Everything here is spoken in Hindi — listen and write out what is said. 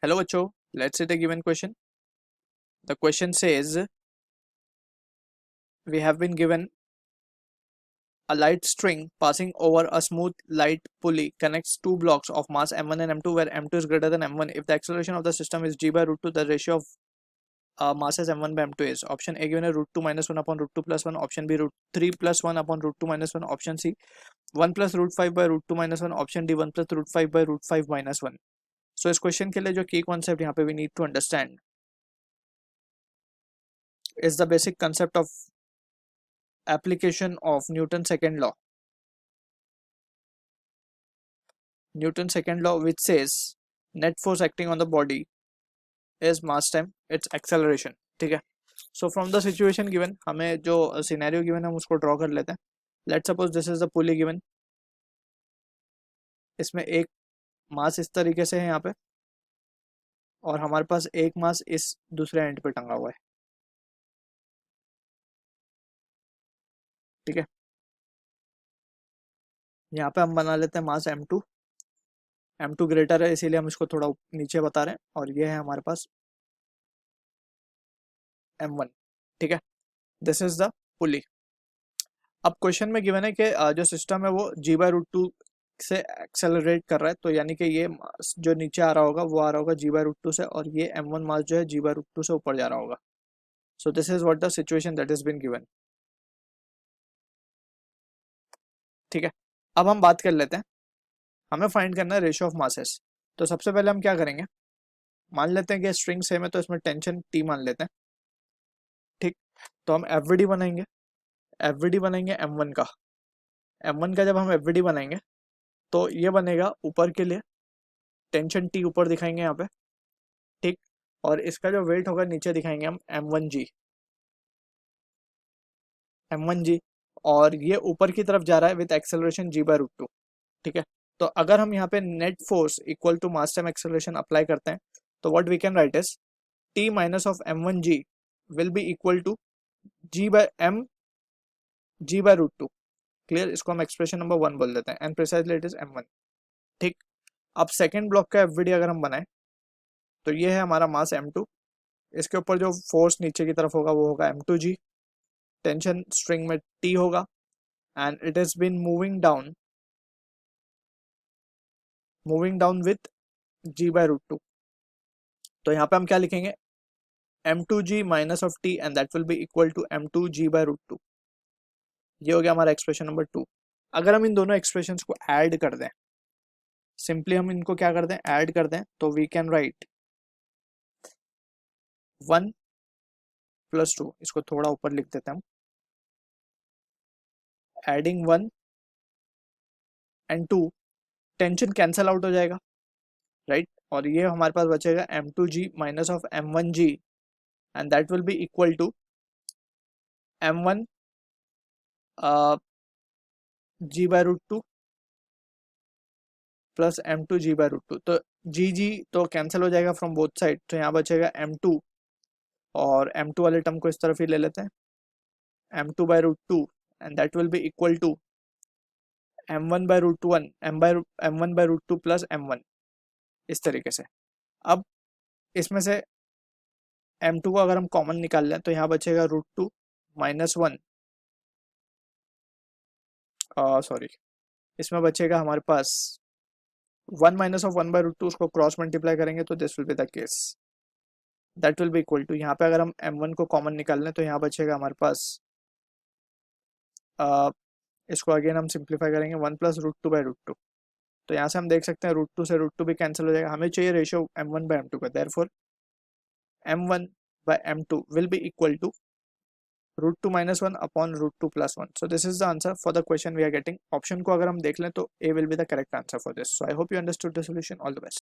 Hello, Acho. Let's see the given question. The question says we have been given a light string passing over a smooth light pulley connects two blocks of mass m1 and m2 where m2 is greater than m1. If the acceleration of the system is g by root 2, the ratio of masses m1 by m2 is option A given a root 2 minus 1 upon root 2 plus 1, option B root 3 plus 1 upon root 2 minus 1, option C 1 plus root 5 by root 2 minus 1, option D 1 plus root 5 by root 5 minus 1. So इस क्वेश्चन के लिए जो की कॉन्सेप्ट यहाँ पे we need to understand is the basic concept of application of Newton's second law. Newton's second law, which says net force acting on the body is mass time its acceleration. ठीक है. So from the situation given, हमें जो scenario given हम उसको draw कर लेते हैं. Let's suppose this is the pulley given. इसमें एक मास इस तरीके से है यहाँ पे और हमारे पास एक मास इस दूसरे एंड पे टंगा हुआ है. ठीक है. यहाँ पे हम बना लेते हैं मास m2 ग्रेटर है इसीलिए हम इसको थोड़ा नीचे बता रहे हैं और ये है हमारे पास m1. ठीक है. दिस इज द पुली. अब क्वेश्चन में गिवन है कि जो सिस्टम है वो g बाय रूट 2 से एक्सेलरेट कर रहा है, तो यानी कि ये जो नीचे आ रहा होगा वो आ रहा होगा g बाय रूट 2 से और ये m1 मास जो है g बाय रूट 2 से ऊपर जा रहा होगा. So this is what the situation that is been given. ठीक है. अब हम बात कर लेते हैं, हमें फाइंड करना है रेशियो ऑफ मासेस. तो सबसे पहले हम क्या करेंगे, मान लेते हैं कि स्ट्रिंग सेम है तो इसमें टेंशन T मान लेते हैं. ठीक. तो हम एफवीडी बनाएंगे m1 का. m1 का जब हम एफवीडी बनाएंगे तो ये बनेगा ऊपर के लिए टेंशन T ऊपर दिखाएंगे यहाँ पे. ठीक. और इसका जो वेट होगा नीचे दिखाएंगे हम m1g और ये ऊपर की तरफ जा रहा है with acceleration g by root 2. ठीक है. तो अगर हम यहाँ पे net force equal to mass time acceleration apply करते हैं तो what we can write is T minus of m1g will be equal to g by root 2. Clear. इसको हम एक्सप्रेशन नंबर 1 बोल देते हैं and precisely it is m1. ठीक. अब सेकेंड ब्लॉक का एफवीडी अगर हम बनाए तो ये है हमारा मास m2. इसके ऊपर जो फोर्स नीचे की तरफ होगा वो होगा m2g. टेंशन स्ट्रिंग में T होगा and it is been moving down with g by root 2. तो यहाँ पे हम क्या लिखेंगे, m2g minus of T and that will be equal to m2g by root 2. ये हो गया हमारा एक्सप्रेशन नंबर 2. अगर हम इन दोनों एक्सप्रेशंस को ऐड कर दें, सिंपली हम इनको क्या कर दें, ऐड कर दें, तो वी कैन राइट 1 प्लस 2. इसको थोड़ा ऊपर लिख देते हैं हम. Adding 1 and 2, tension cancel out हो जाएगा, राइट. और ये हमारे पास बचेगा m2g minus of m1g and that will be equal to m1 g by root 2 plus m2g by root 2. तो g तो कैंसिल हो जाएगा फ्रॉम बोथ साइड, तो यहाँ बचेगा m2 और m2 वाले टर्म को इस तरफ ही ले लेते हैं, m2 by root 2 and that will be equal to m1 by root 1 m1 by root 2 plus m1. इस तरीके से. अब इसमें से m2 को अगर हम कॉमन निकाल लें तो यहाँ बचेगा रूट 2 माइनस 1, सॉरी इसमें बचेगा हमारे पास 1 माइनस ऑफ 1 बाय रूट 2. उसको क्रॉस मल्टीप्लाई करेंगे तो this will be the case, that will be equal to, यहाँ पे अगर हम m1 को कॉमन निकाल लें तो यहाँ बचेगा हमारे पास इसको अगेन हम सिंप्लीफाई करेंगे 1 प्लस रूट 2 बाय रूट 2. तो यहाँ से हम देख सकते हैं रूट 2 से रूट 2 भी कैंसिल हो जाएगा. हमें चाहिए रेशियो m1 बाय m2 का. Therefore m1 by m2 will be equal to root 2 minus 1 upon root 2 plus 1. So this is the answer for the question we are getting. Option को अगर हम देख लें तो A will be the correct answer for this. So I hope you understood the solution. All the best.